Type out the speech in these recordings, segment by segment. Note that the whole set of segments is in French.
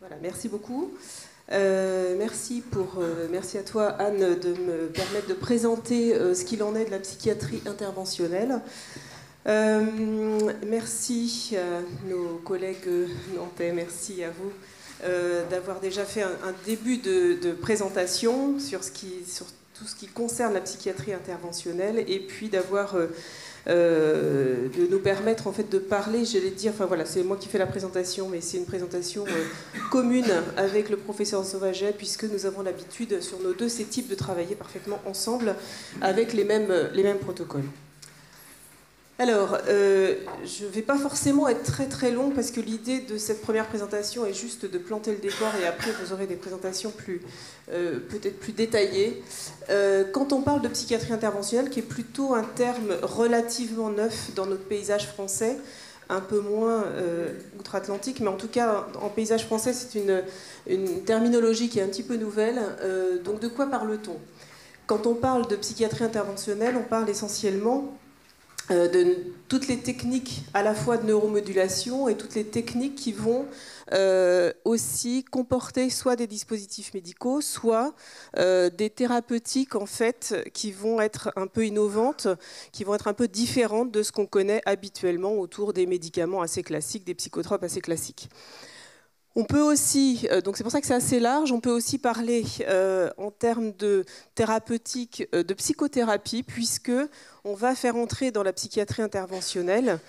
Voilà, merci beaucoup. Merci à toi, Anne, de me permettre de présenter ce qu'il en est de la psychiatrie interventionnelle. Merci à nos collègues nantais, merci à vous d'avoir déjà fait un début de présentation sur tout ce qui concerne la psychiatrie interventionnelle et puis de nous permettre en fait de parler, j'allais dire, enfin voilà, c'est moi qui fais la présentation, mais c'est une présentation commune avec le professeur Sauvaget, puisque nous avons l'habitude sur nos deux types de travailler parfaitement ensemble avec les mêmes protocoles. Alors, je ne vais pas forcément être très très long parce que l'idée de cette première présentation est juste de planter le décor et après vous aurez des présentations peut-être plus détaillées. Quand on parle de psychiatrie interventionnelle, qui est plutôt un terme relativement neuf dans notre paysage français, un peu moins outre-Atlantique, mais en tout cas en paysage français c'est une terminologie qui est un petit peu nouvelle. Donc de quoi parle-t-on? Quand on parle de psychiatrie interventionnelle, on parle essentiellement de toutes les techniques à la fois de neuromodulation et toutes les techniques qui vont aussi comporter soit des dispositifs médicaux, soit des thérapeutiques en fait qui vont être un peu innovantes, qui vont être un peu différentes de ce qu'on connaît habituellement autour des médicaments assez classiques, des psychotropes assez classiques. On peut aussi, donc c'est pour ça que c'est assez large, on peut aussi parler en termes de thérapeutique, de psychothérapie, puisque on va faire entrer dans la psychiatrie interventionnelle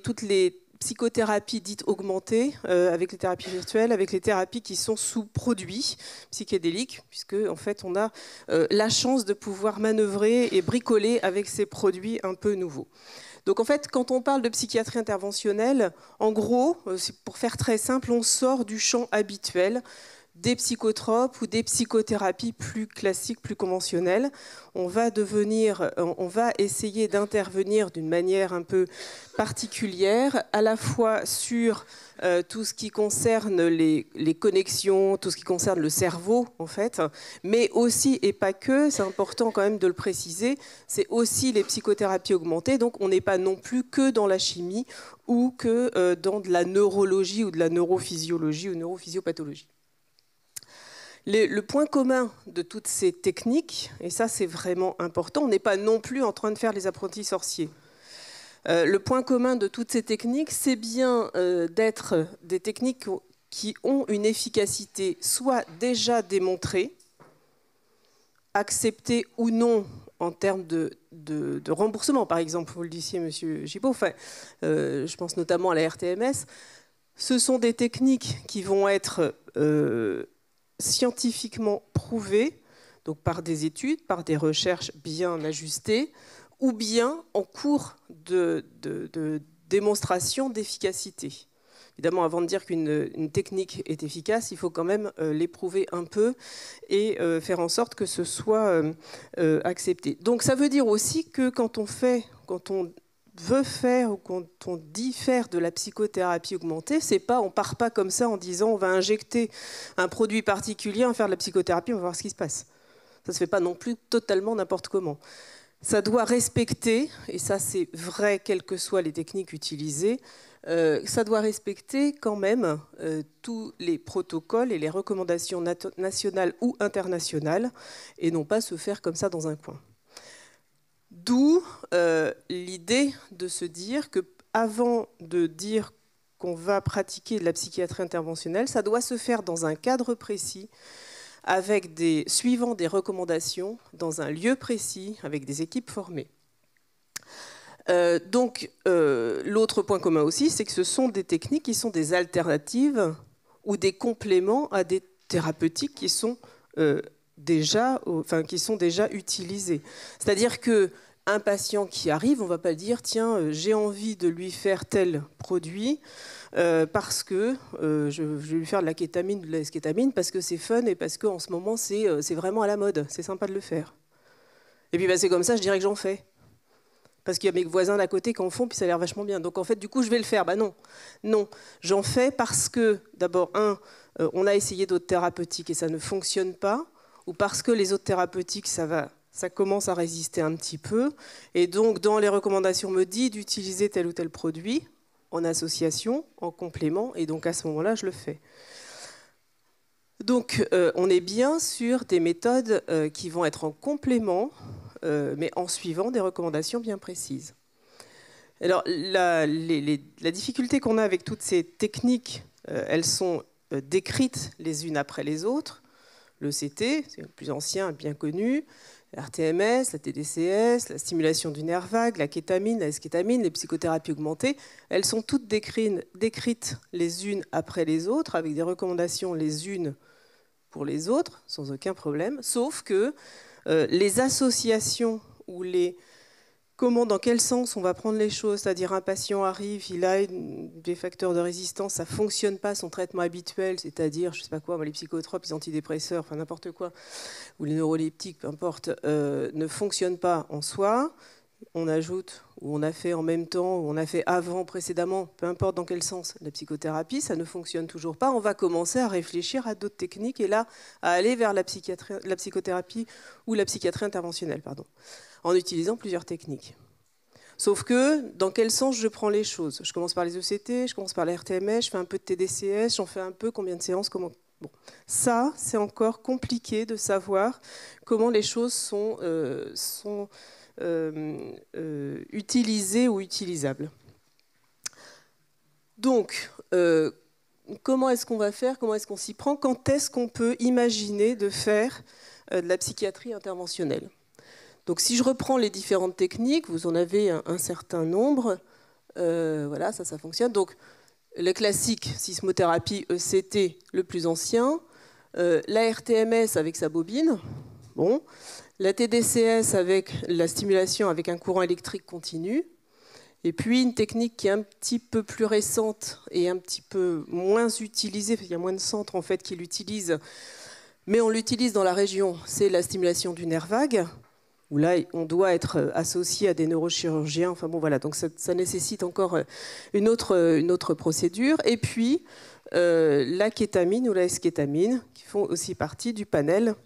toutes les psychothérapies dites augmentées, avec les thérapies virtuelles, avec les thérapies qui sont sous produits psychédéliques, puisque en fait on a la chance de pouvoir manœuvrer et bricoler avec ces produits un peu nouveaux. Donc en fait, quand on parle de psychiatrie interventionnelle, en gros, pour faire très simple, on sort du champ habituel des psychotropes ou des psychothérapies plus classiques, plus conventionnelles. On va essayer d'intervenir d'une manière un peu particulière, à la fois sur tout ce qui concerne les connexions, tout ce qui concerne le cerveau, en fait, mais aussi, et pas que, c'est important quand même de le préciser, c'est aussi les psychothérapies augmentées, donc on n'est pas non plus que dans la chimie ou que dans de la neurologie ou de la neurophysiologie ou neurophysiopathologie. Le point commun de toutes ces techniques, et ça c'est vraiment important, on n'est pas non plus en train de faire les apprentis sorciers. Le point commun de toutes ces techniques, c'est bien d'être des techniques qui ont une efficacité soit déjà démontrée, acceptée ou non en termes de remboursement. Par exemple, vous le disiez, M. Gibault, je pense notamment à la RTMS. Ce sont des techniques qui vont être scientifiquement prouvées, donc par des études, par des recherches bien ajustées, ou bien en cours de démonstration d'efficacité. Évidemment, avant de dire qu'une technique est efficace, il faut quand même l'éprouver un peu et faire en sorte que ce soit accepté. Donc ça veut dire aussi que quand on veut faire ou quand on dit faire de la psychothérapie augmentée, on part pas comme ça en disant on va injecter un produit particulier, on va faire de la psychothérapie, on va voir ce qui se passe. Ça se fait pas non plus totalement n'importe comment. Ça doit respecter, et ça c'est vrai quelles que soient les techniques utilisées, ça doit respecter quand même tous les protocoles et les recommandations nationales ou internationales, et non pas se faire comme ça dans un coin. D'où l'idée de se dire qu'avant de dire qu'on va pratiquer de la psychiatrie interventionnelle, ça doit se faire dans un cadre précis, suivant des recommandations, dans un lieu précis, avec des équipes formées. L'autre point commun aussi, c'est que ce sont des techniques qui sont des alternatives ou des compléments à des thérapeutiques qui sont déjà utilisées. C'est-à-dire qu'un patient qui arrive, on ne va pas dire « tiens, j'ai envie de lui faire tel produit », parce que je vais lui faire de la kétamine ou de la eskétamine parce que c'est fun et parce qu'en ce moment c'est vraiment à la mode, c'est sympa de le faire. Et puis c'est comme ça, je dirais que j'en fais. Parce qu'il y a mes voisins d'à côté qui en font, puis ça a l'air vachement bien. Donc en fait, du coup, je vais le faire. Non. J'en fais parce que, d'abord, on a essayé d'autres thérapeutiques et ça ne fonctionne pas, ou parce que les autres thérapeutiques, ça commence à résister un petit peu. Et donc, dans les recommandations, on me dit d'utiliser tel ou tel produit. en association, en complément, et donc à ce moment-là, je le fais. Donc, on est bien sur des méthodes qui vont être en complément, mais en suivant des recommandations bien précises. Alors, la difficulté qu'on a avec toutes ces techniques, elles sont décrites les unes après les autres. Le CT, c'est le plus ancien, bien connu. La RTMS, la TDCS, la stimulation du nerf vague, la kétamine, la eskétamine, les psychothérapies augmentées, elles sont toutes décrites les unes après les autres, avec des recommandations les unes pour les autres, sans aucun problème, sauf que les associations ou comment, dans quel sens on va prendre les choses, c'est-à-dire un patient arrive, il a des facteurs de résistance, ça ne fonctionne pas son traitement habituel, c'est-à-dire, je ne sais pas quoi, les psychotropes, les antidépresseurs, enfin n'importe quoi, ou les neuroleptiques, peu importe, ne fonctionnent pas en soi. On ajoute, ou on a fait en même temps, ou on a fait avant, précédemment, peu importe dans quel sens, la psychothérapie, ça ne fonctionne toujours pas. On va commencer à réfléchir à d'autres techniques et là, à aller vers la psychothérapie ou la psychiatrie interventionnelle, pardon, en utilisant plusieurs techniques. Sauf que, dans quel sens je prends les choses? Je commence par les ECT, je commence par la RTMS, je fais un peu de TDCS, j'en fais un peu, combien de séances, comment... Bon. Ça, c'est encore compliqué de savoir comment les choses sont utilisées ou utilisables. Donc, comment est-ce qu'on va faire? Comment est-ce qu'on s'y prend? Quand est-ce qu'on peut imaginer de faire de la psychiatrie interventionnelle? Donc, si je reprends les différentes techniques, vous en avez un certain nombre. Voilà, ça fonctionne. Donc, les classiques, sismothérapie, ECT, le plus ancien. La RTMS avec sa bobine. Bon. La TDCS avec la stimulation avec un courant électrique continu. Et puis, une technique qui est un petit peu plus récente et un petit peu moins utilisée, parce qu'il y a moins de centres en fait qui l'utilisent, mais on l'utilise dans la région, c'est la stimulation du nerf vague, où là, on doit être associé à des neurochirurgiens. Enfin bon, voilà, donc ça nécessite encore une autre procédure. Et puis, la kétamine ou la eskétamine, qui font aussi partie du panel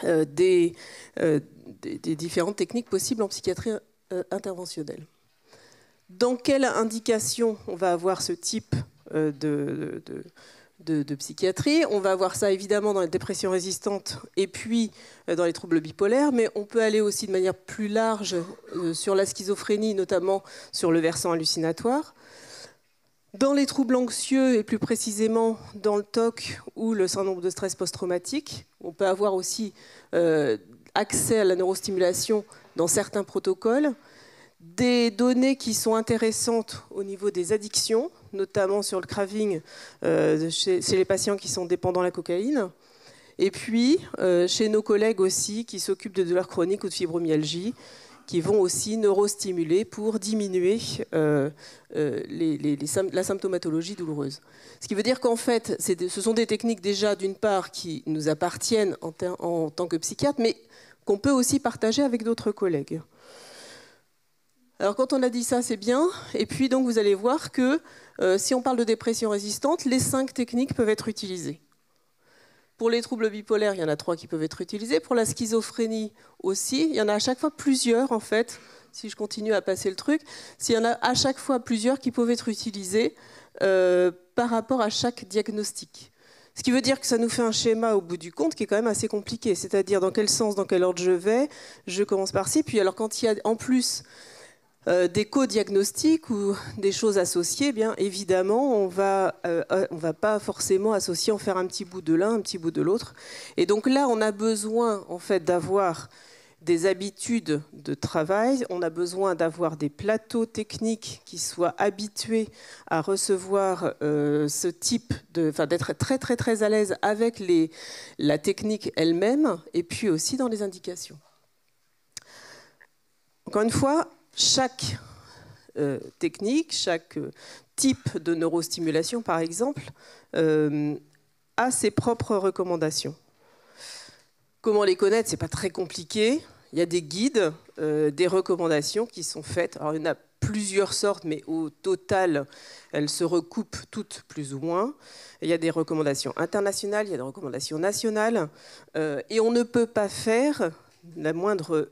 des différentes techniques possibles en psychiatrie interventionnelle. Dans quelle indication on va avoir ce type de psychiatrie? On va avoir ça évidemment dans les dépressions résistantes et puis dans les troubles bipolaires, mais on peut aller aussi de manière plus large sur la schizophrénie, notamment sur le versant hallucinatoire. Dans les troubles anxieux et plus précisément dans le TOC ou le syndrome de stress post-traumatique, on peut avoir aussi accès à la neurostimulation dans certains protocoles. Des données qui sont intéressantes au niveau des addictions, notamment sur le craving chez les patients qui sont dépendants de la cocaïne. Et puis, chez nos collègues aussi qui s'occupent de douleurs chroniques ou de fibromyalgie, qui vont aussi neurostimuler pour diminuer la symptomatologie douloureuse. Ce qui veut dire qu'en fait, ce sont des techniques déjà, d'une part, qui nous appartiennent en tant que psychiatre, mais qu'on peut aussi partager avec d'autres collègues. Alors quand on a dit ça, c'est bien. Et puis donc vous allez voir que si on parle de dépression résistante, les 5 techniques peuvent être utilisées. Pour les troubles bipolaires, il y en a 3 qui peuvent être utilisés. Pour la schizophrénie aussi, il y en a à chaque fois plusieurs en fait. Si je continue à passer le truc, il y en a à chaque fois plusieurs qui peuvent être utilisés par rapport à chaque diagnostic. Ce qui veut dire que ça nous fait un schéma au bout du compte qui est quand même assez compliqué. C'est-à-dire dans quel sens, dans quel ordre je vais, je commence par ci. Puis alors quand il y a en plus des co-diagnostics ou des choses associées, bien évidemment, on va pas forcément associer, en faire un petit bout de l'un, un petit bout de l'autre. Et donc là, on a besoin en fait d'avoir des habitudes de travail, on a besoin d'avoir des plateaux techniques qui soient habitués à recevoir ce type d'être très très très à l'aise avec la technique elle-même, et puis aussi dans les indications. Encore une fois, chaque technique, chaque type de neurostimulation, par exemple, a ses propres recommandations. Comment les connaître? C'est pas très compliqué. Il y a des guides, des recommandations qui sont faites. Alors, il y en a plusieurs sortes, mais au total, elles se recoupent toutes plus ou moins. Il y a des recommandations internationales, il y a des recommandations nationales. Et on ne peut pas faire la moindre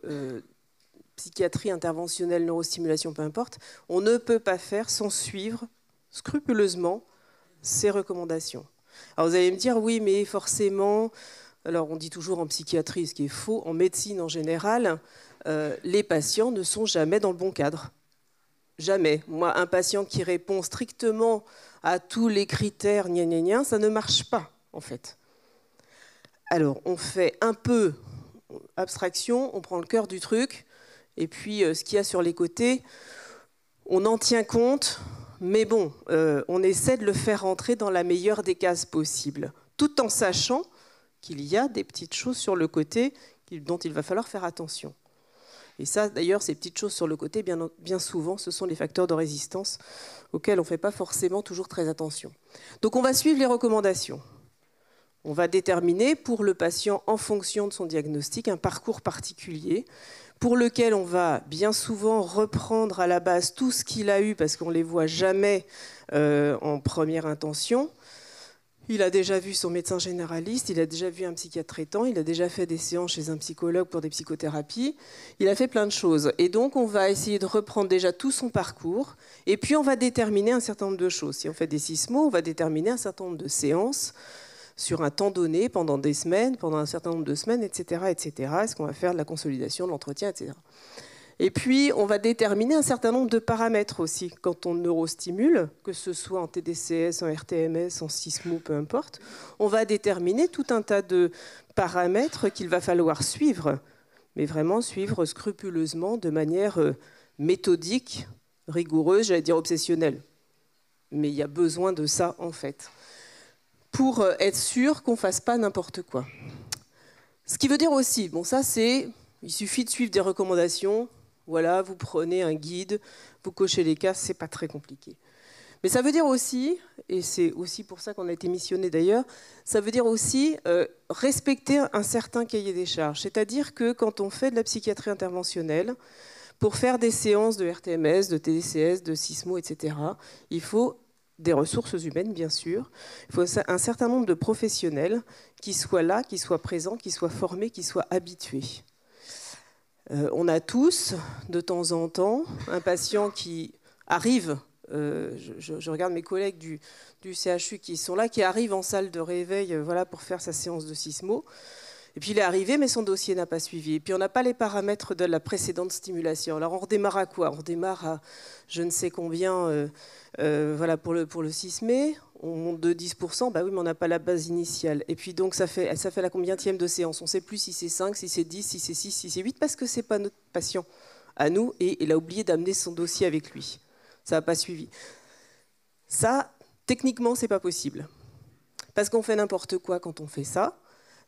psychiatrie interventionnelle, neurostimulation, peu importe, on ne peut pas faire sans suivre scrupuleusement ces recommandations. Alors vous allez me dire, oui, mais forcément, alors on dit toujours en psychiatrie, ce qui est faux, en médecine en général, les patients ne sont jamais dans le bon cadre. Jamais. Moi, un patient qui répond strictement à tous les critères, gna gna gna, ça ne marche pas, en fait. Alors, on fait un peu abstraction, on prend le cœur du truc, et puis ce qu'il y a sur les côtés, on en tient compte, mais bon, on essaie de le faire rentrer dans la meilleure des cases possibles, tout en sachant qu'il y a des petites choses sur le côté dont il va falloir faire attention. Et ça, d'ailleurs, ces petites choses sur le côté, bien souvent, ce sont les facteurs de résistance auxquels on ne fait pas forcément toujours très attention. Donc on va suivre les recommandations. On va déterminer pour le patient, en fonction de son diagnostic, un parcours particulier pour lequel on va bien souvent reprendre à la base tout ce qu'il a eu, parce qu'on ne les voit jamais en première intention. Il a déjà vu son médecin généraliste, il a déjà vu un psychiatre traitant, il a déjà fait des séances chez un psychologue pour des psychothérapies. Il a fait plein de choses. Et donc, on va essayer de reprendre déjà tout son parcours. Et puis, on va déterminer un certain nombre de choses. Si on fait des sismos, on va déterminer un certain nombre de séances sur un temps donné, pendant des semaines, pendant un certain nombre de semaines, etc. etc. Est-ce qu'on va faire de la consolidation, de l'entretien, etc. Et puis, on va déterminer un certain nombre de paramètres aussi quand on neurostimule, que ce soit en TDCS, en RTMS, en sismo, peu importe. On va déterminer tout un tas de paramètres qu'il va falloir suivre, mais vraiment suivre scrupuleusement, de manière méthodique, rigoureuse, j'allais dire obsessionnelle. Mais il y a besoin de ça, en fait, pour être sûr qu'on ne fasse pas n'importe quoi. Ce qui veut dire aussi, bon ça c'est, il suffit de suivre des recommandations. Voilà, vous prenez un guide, vous cochez les cases, c'est pas très compliqué. Mais ça veut dire aussi, et c'est aussi pour ça qu'on a été missionné d'ailleurs, ça veut dire aussi respecter un certain cahier des charges. C'est-à-dire que quand on fait de la psychiatrie interventionnelle, pour faire des séances de RTMS, de TDCS, de sismo, etc., il faut des ressources humaines, bien sûr. Il faut un certain nombre de professionnels qui soient là, qui soient présents, qui soient formés, qui soient habitués. On a tous, de temps en temps, un patient qui arrive, je regarde mes collègues du CHU qui sont là, qui arrive en salle de réveil voilà, pour faire sa séance de sismo. Et puis il est arrivé, mais son dossier n'a pas suivi. Et puis on n'a pas les paramètres de la précédente stimulation. Alors on redémarre à quoi? On redémarre à je ne sais combien voilà, pour le sismé. On monte de 10%, bah oui, mais on n'a pas la base initiale. Et puis donc ça fait la combienième de séance? On ne sait plus si c'est 5, si c'est 10, si c'est 6, si c'est 8, parce que ce n'est pas notre patient à nous, et il a oublié d'amener son dossier avec lui. Ça n'a pas suivi. Ça, techniquement, ce n'est pas possible. Parce qu'on fait n'importe quoi quand on fait ça.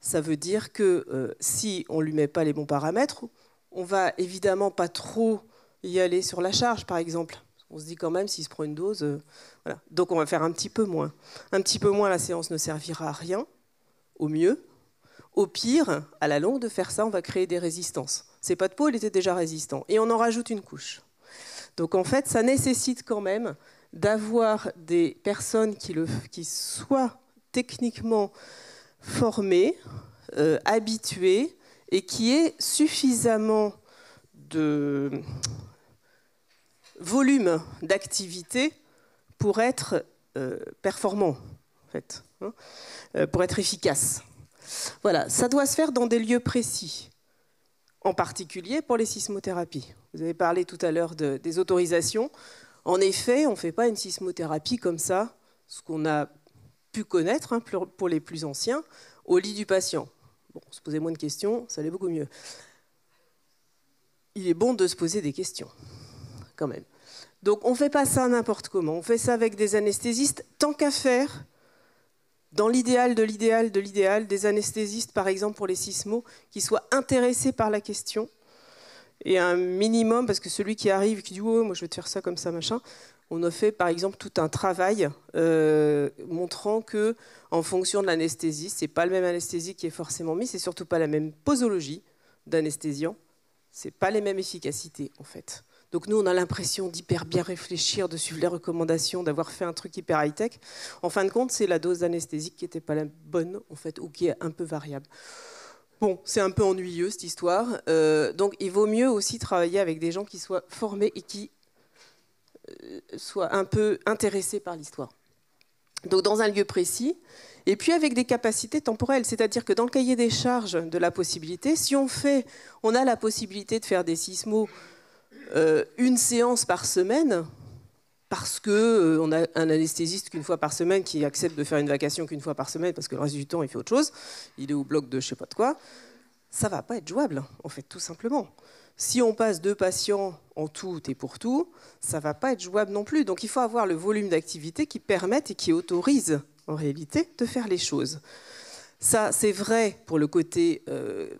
Ça veut dire que si on ne lui met pas les bons paramètres, on va évidemment pas trop y aller sur la charge, par exemple. On se dit quand même, s'il se prend une dose, voilà. Donc on va faire un petit peu moins. Un petit peu moins, la séance ne servira à rien, au mieux. Au pire, à la longue, de faire ça, on va créer des résistances. Ses pas de peau, il était déjà résistant. Et on en rajoute une couche. Donc en fait, ça nécessite quand même d'avoir des personnes qui soient techniquement formées, habituées, et qui aient suffisamment de volume d'activité pour être performant, en fait, hein, pour être efficace. Voilà, ça doit se faire dans des lieux précis, en particulier pour les sismothérapies. Vous avez parlé tout à l'heure des autorisations. En effet, on ne fait pas une sismothérapie comme ça, ce qu'on a pu connaître hein, pour les plus anciens, au lit du patient. Bon, on se posait moins de questions, ça allait beaucoup mieux. Il est bon de se poser des questions, quand même. Donc on ne fait pas ça n'importe comment, on fait ça avec des anesthésistes, tant qu'à faire, dans l'idéal de l'idéal de l'idéal, des anesthésistes, par exemple pour les sismos, qui soient intéressés par la question, et un minimum, parce que celui qui arrive, qui dit « oh, moi je vais te faire ça comme ça, machin », on a fait par exemple tout un travail montrant que, en fonction de l'anesthésiste, c'est pas le même anesthésie qui est forcément mis, c'est surtout pas la même posologie d'anesthésiant, c'est pas les mêmes efficacités en fait. Donc nous, on a l'impression d'hyper bien réfléchir, de suivre les recommandations, d'avoir fait un truc hyper high-tech. En fin de compte, c'est la dose d'anesthésie qui n'était pas la bonne, en fait, ou qui est un peu variable. bon, c'est un peu ennuyeux cette histoire. Donc il vaut mieux aussi travailler avec des gens qui soient formés et qui soient un peu intéressés par l'histoire. Donc dans un lieu précis, et puis avec des capacités temporelles, c'est-à-dire que dans le cahier des charges de la possibilité, si on a la possibilité de faire des sismos une séance par semaine, parce qu'on a un anesthésiste qu'une fois par semaine qui accepte de faire une vacation qu'une fois par semaine parce que le reste du temps il fait autre chose, il est au bloc de je sais pas de quoi, ça va pas être jouable en fait tout simplement. Si on passe 2 patients en tout et pour tout, ça va pas être jouable non plus. Donc il faut avoir le volume d'activité qui permette et qui autorise en réalité de faire les choses. Ça, c'est vrai pour le côté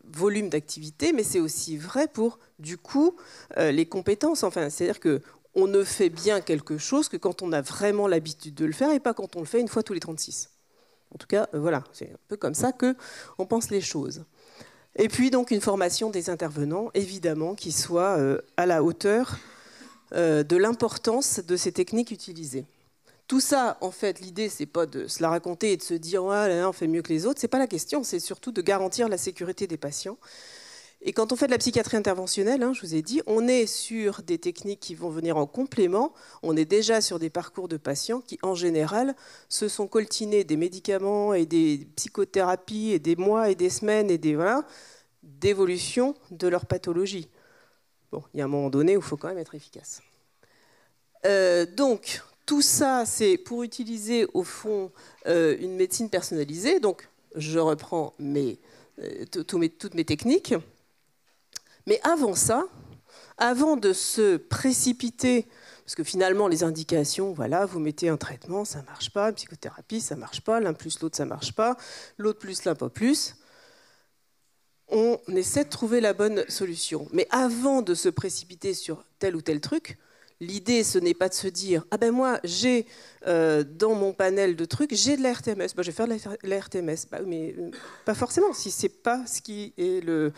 volume d'activité, mais c'est aussi vrai pour, du coup, les compétences. Enfin, c'est-à-dire qu'on ne fait bien quelque chose que quand on a vraiment l'habitude de le faire et pas quand on le fait une fois tous les 36. En tout cas, voilà, c'est un peu comme ça qu'on pense les choses. Et puis, donc, une formation des intervenants, évidemment, qui soit à la hauteur de l'importance de ces techniques utilisées. Tout ça, en fait, l'idée, c'est pas de se la raconter et de se dire ouais, là, on fait mieux que les autres. C'est pas la question. C'est surtout de garantir la sécurité des patients. Et quand on fait de la psychiatrie interventionnelle, je vous ai dit, on est sur des techniques qui vont venir en complément. On est déjà sur des parcours de patients qui, en général, se sont coltinés des médicaments et des psychothérapies et des mois et des semaines et d'évolution de leur pathologie. Bon, il y a un moment donné où il faut quand même être efficace. Donc, tout ça, c'est pour utiliser, au fond, une médecine personnalisée. Donc, je reprends toutes mes techniques. Mais avant ça, avant de se précipiter, parce que finalement, les indications, voilà, vous mettez un traitement, ça ne marche pas, une psychothérapie, ça ne marche pas, l'un plus l'autre, ça ne marche pas, l'autre plus l'un pas plus. On essaie de trouver la bonne solution. Mais avant de se précipiter sur tel ou tel truc, l'idée, ce n'est pas de se dire « Ah ben moi, j'ai dans mon panel de trucs, j'ai de la RTMS. Je vais faire de la RTMS. » Mais pas forcément, si ce n'est pas ce qui est le...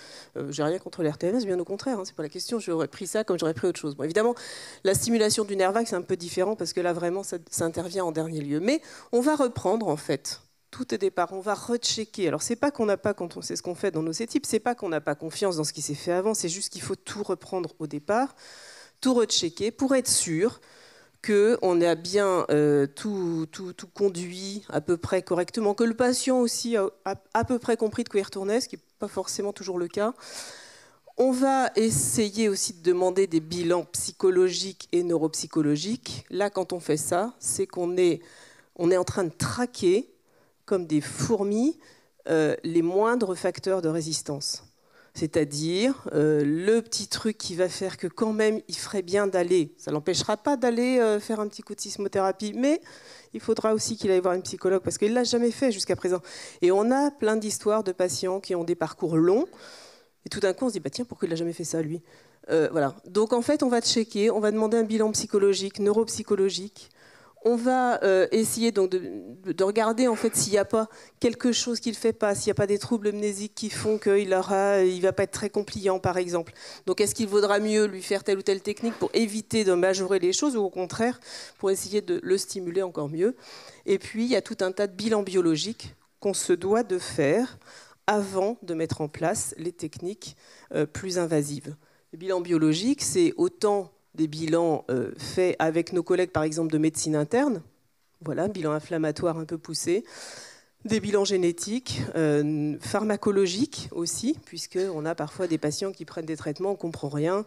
j'ai rien contre la RTMS, bien au contraire, c'est pas la question. J'aurais pris ça comme j'aurais pris autre chose. Bon, évidemment, la stimulation du nerf vague, c'est un peu différent parce que là, vraiment, ça intervient en dernier lieu. Mais on va reprendre, en fait, tout au départ, on va rechecker. Alors, c'est pas qu'on n'a pas, quand on sait ce qu'on fait dans nos équipes, c'est pas qu'on n'a pas confiance dans ce qui s'est fait avant, c'est juste qu'il faut tout reprendre au départ, tout rechecker pour être sûr qu'on a bien tout conduit à peu près correctement, que le patient aussi a à peu près compris de quoi il retournait, ce qui n'est pas forcément toujours le cas. On va essayer aussi de demander des bilans psychologiques et neuropsychologiques. Là, quand on fait ça, c'est qu'on est en train de traquer, comme des fourmis, les moindres facteurs de résistance. C'est-à-dire le petit truc qui va faire que quand même il ferait bien d'aller, ça ne l'empêchera pas d'aller faire un petit coup de sismothérapie, mais il faudra aussi qu'il aille voir une psychologue parce qu'il ne l'a jamais fait jusqu'à présent. Et on a plein d'histoires de patients qui ont des parcours longs et tout d'un coup on se dit bah, tiens, pourquoi il n'a jamais fait ça lui voilà. Donc en fait on va checker, on va demander un bilan psychologique, neuropsychologique. On va essayer donc de regarder en fait s'il n'y a pas quelque chose qu'il ne fait pas, s'il n'y a pas des troubles mnésiques qui font qu'il ne va pas être très compliant par exemple. Donc est-ce qu'il vaudra mieux lui faire telle ou telle technique pour éviter de majorer les choses ou au contraire pour essayer de le stimuler encore mieux. Et puis il y a tout un tas de bilans biologiques qu'on se doit de faire avant de mettre en place les techniques plus invasives. Le bilan biologique, c'est autant des bilans faits avec nos collègues, par exemple, de médecine interne, voilà, bilan inflammatoire un peu poussé, des bilans génétiques, pharmacologiques aussi, puisqu'on a parfois des patients qui prennent des traitements, on ne comprend rien,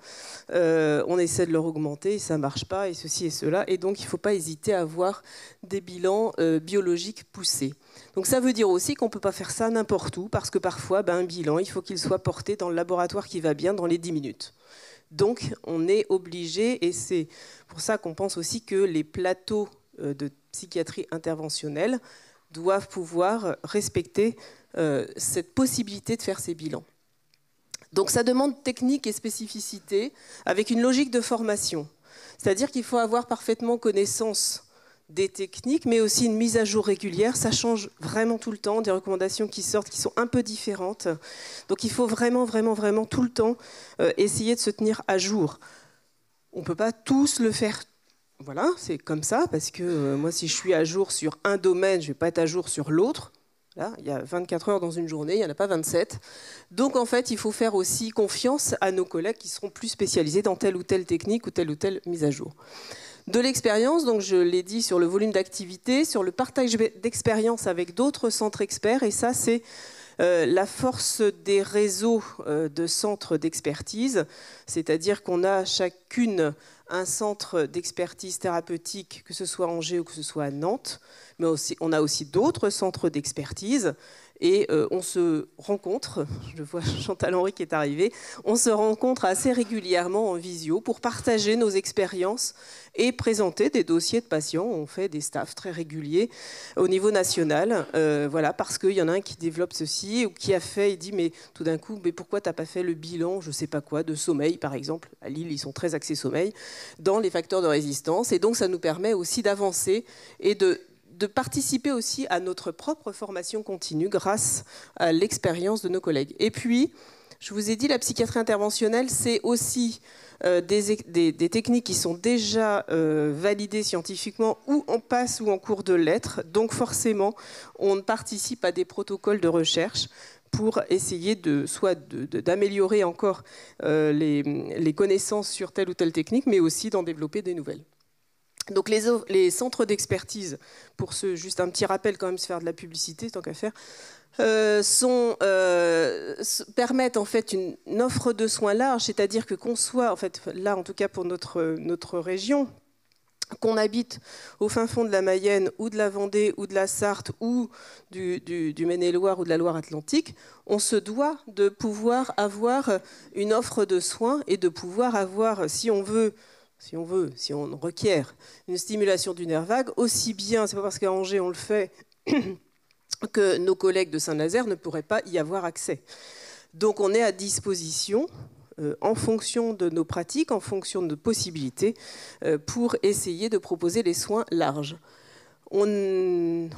on essaie de leur augmenter, ça ne marche pas, et ceci et cela, et donc il ne faut pas hésiter à avoir des bilans biologiques poussés. Donc ça veut dire aussi qu'on ne peut pas faire ça n'importe où, parce que parfois, un bilan, il faut qu'il soit porté dans le laboratoire qui va bien dans les 10 minutes. Donc, on est obligé, et c'est pour ça qu'on pense aussi que les plateaux de psychiatrie interventionnelle doivent pouvoir respecter cette possibilité de faire ces bilans. Donc, ça demande technique et spécificité avec une logique de formation. C'est-à-dire qu'il faut avoir parfaitement connaissance des techniques, mais aussi une mise à jour régulière. Ça change vraiment tout le temps, des recommandations qui sortent, qui sont un peu différentes. Donc il faut vraiment, vraiment, vraiment tout le temps essayer de se tenir à jour. On ne peut pas tous le faire. Voilà, c'est comme ça, parce que moi, si je suis à jour sur un domaine, je ne vais pas être à jour sur l'autre. Là, il y a 24 heures dans une journée, il n'y en a pas 27. Donc en fait, il faut faire aussi confiance à nos collègues qui seront plus spécialisés dans telle ou telle technique ou telle mise à jour. De l'expérience, donc je l'ai dit sur le volume d'activité, sur le partage d'expérience avec d'autres centres experts, et ça c'est la force des réseaux de centres d'expertise, c'est-à-dire qu'on a chacune un centre d'expertise thérapeutique, que ce soit à Angers ou que ce soit à Nantes, mais aussi, on a aussi d'autres centres d'expertise. Et on se rencontre, je vois Chantal Henry qui est arrivée, on se rencontre assez régulièrement en visio pour partager nos expériences et présenter des dossiers de patients. On fait des staffs très réguliers au niveau national, voilà, parce qu'il y en a un qui développe ceci ou qui a fait, il dit mais tout d'un coup, mais pourquoi tu n'as pas fait le bilan, je ne sais pas quoi, de sommeil par exemple, à Lille ils sont très axés sommeil, dans les facteurs de résistance, et donc ça nous permet aussi d'avancer et de participer aussi à notre propre formation continue grâce à l'expérience de nos collègues. Et puis, je vous ai dit, la psychiatrie interventionnelle, c'est aussi des techniques qui sont déjà validées scientifiquement ou en passe ou en cours de l'être. Donc forcément, on participe à des protocoles de recherche pour essayer d'améliorer encore les connaissances sur telle ou telle technique, mais aussi d'en développer des nouvelles. Donc les centres d'expertise, pour juste un petit rappel quand même, se faire de la publicité tant qu'à faire, permettent en fait une offre de soins large, c'est-à-dire que qu'on soit, en fait, là en tout cas pour notre région, qu'on habite au fin fond de la Mayenne ou de la Vendée ou de la Sarthe ou du Maine-et-Loire ou de la Loire-Atlantique, on se doit de pouvoir avoir une offre de soins et de pouvoir avoir, si on requiert une stimulation du nerf vague, aussi bien, c'est pas parce qu'à Angers on le fait, que nos collègues de Saint-Nazaire ne pourraient pas y avoir accès. Donc on est à disposition, en fonction de nos pratiques, en fonction de nos possibilités, pour essayer de proposer les soins larges. On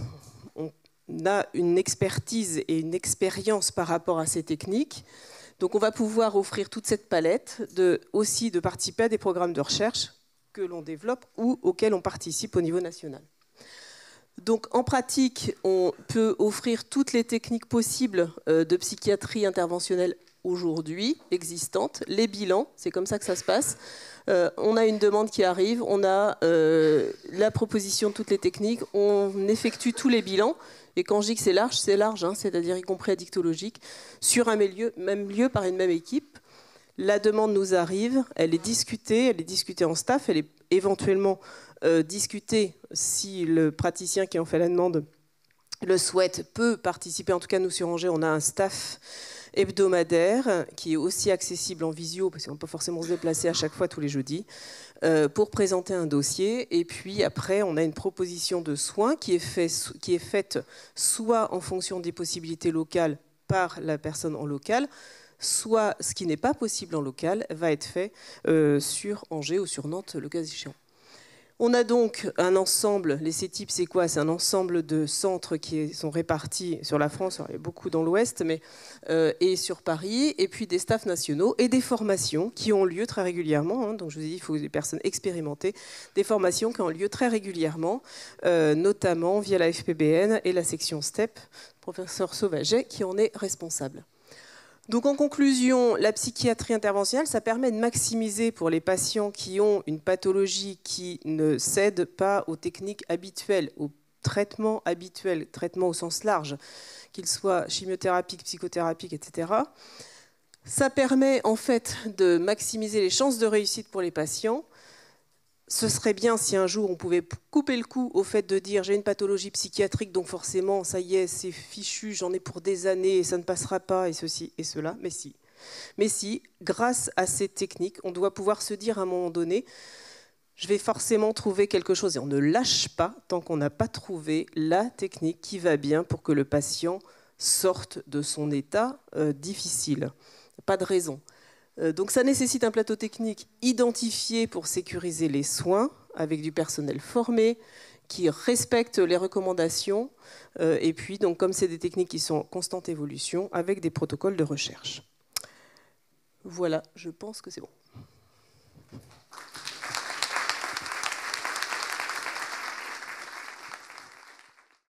a une expertise et une expérience par rapport à ces techniques. Donc on va pouvoir offrir toute cette palette, aussi de participer à des programmes de recherche que l'on développe ou auxquels on participe au niveau national. Donc en pratique, on peut offrir toutes les techniques possibles de psychiatrie interventionnelle aujourd'hui existantes. Les bilans, c'est comme ça que ça se passe. On a une demande qui arrive, on a la proposition de toutes les techniques, on effectue tous les bilans. Et quand je dis que c'est large, hein, c'est-à-dire y compris addictologique, sur un même lieu par une même équipe. La demande nous arrive, elle est discutée en staff, elle est éventuellement discutée si le praticien qui en fait la demande le souhaite, peut participer. En tout cas, nous sur Angers, on a un staff hebdomadaire qui est aussi accessible en visio, parce qu'on ne peut pas forcément se déplacer à chaque fois tous les jeudis, pour présenter un dossier. Et puis après, on a une proposition de soins qui est faite soit en fonction des possibilités locales par la personne en local, soit ce qui n'est pas possible en local va être fait sur Angers ou sur Nantes, le cas échéant. On a donc un ensemble, les CETIP c'est quoi? C'est un ensemble de centres qui sont répartis sur la France, il y a beaucoup dans l'Ouest, et sur Paris, et puis des staffs nationaux et des formations qui ont lieu très régulièrement. Hein, donc je vous ai dit, il faut des personnes expérimentées, des formations qui ont lieu très régulièrement, notamment via la FPBN et la section STEP, professeur Sauvaget qui en est responsable. Donc en conclusion, la psychiatrie interventionnelle, ça permet de maximiser pour les patients qui ont une pathologie qui ne cède pas aux techniques habituelles, aux traitements habituels, traitements au sens large, qu'ils soient chimiothérapiques, psychothérapiques, etc. Ça permet en fait de maximiser les chances de réussite pour les patients. Ce serait bien si un jour on pouvait couper le coup au fait de dire j'ai une pathologie psychiatrique, donc forcément ça y est, c'est fichu, j'en ai pour des années et ça ne passera pas et ceci et cela. Mais si. Mais si, grâce à ces techniques, on doit pouvoir se dire à un moment donné, je vais forcément trouver quelque chose. Et on ne lâche pas tant qu'on n'a pas trouvé la technique qui va bien pour que le patient sorte de son état difficile. Pas de raison. Donc ça nécessite un plateau technique identifié pour sécuriser les soins, avec du personnel formé, qui respecte les recommandations, et puis donc, comme c'est des techniques qui sont en constante évolution, avec des protocoles de recherche. Voilà, je pense que c'est bon.